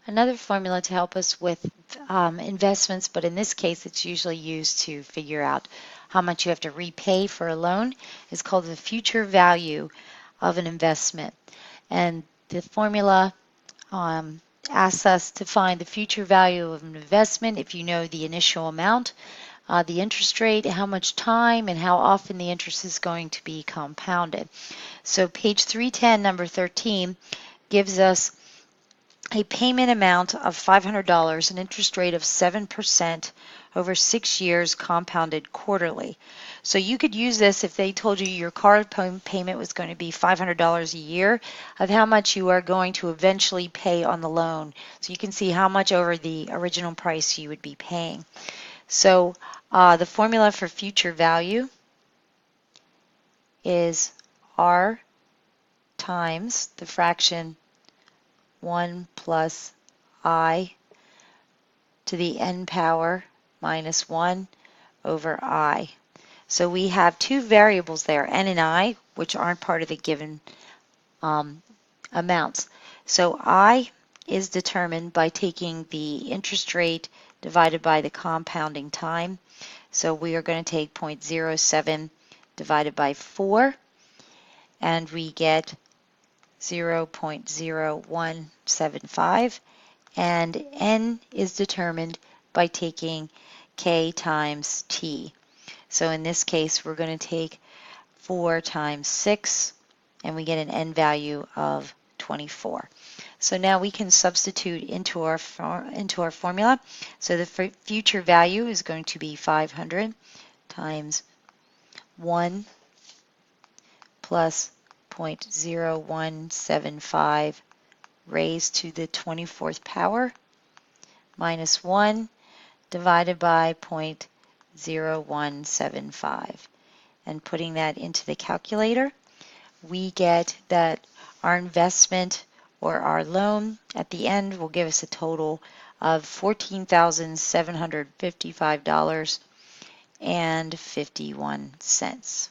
Another formula to help us with investments, but in this case it's usually used to figure out how much you have to repay for a loan, is called the future value of an investment. And the formula asks us to find the future value of an investment if you know the initial amount, the interest rate, how much time, and how often the interest is going to be compounded. So page 310, number 13, gives us a payment amount of $500, an interest rate of 7% over 6 years compounded quarterly. So you could use this if they told you your car payment was going to be $500 a year, of how much you are going to eventually pay on the loan. So you can see how much over the original price you would be paying. So the formula for future value is R times the fraction 1 plus I to the n power minus 1 over I. So we have two variables there, n and I, which aren't part of the given amounts. So I is determined by taking the interest rate divided by the compounding time. So we are going to take 0.07 divided by 4, and we get 0.0175. And n is determined by taking k times t. So in this case, we're going to take 4 times 6, and we get an n value of 24. So now we can substitute into our formula. So the future value is going to be 500 times 1 plus 0.0175 raised to the 24th power minus 1 divided by 0.0175. And putting that into the calculator, we get that our investment or our loan at the end will give us a total of $14,755.51.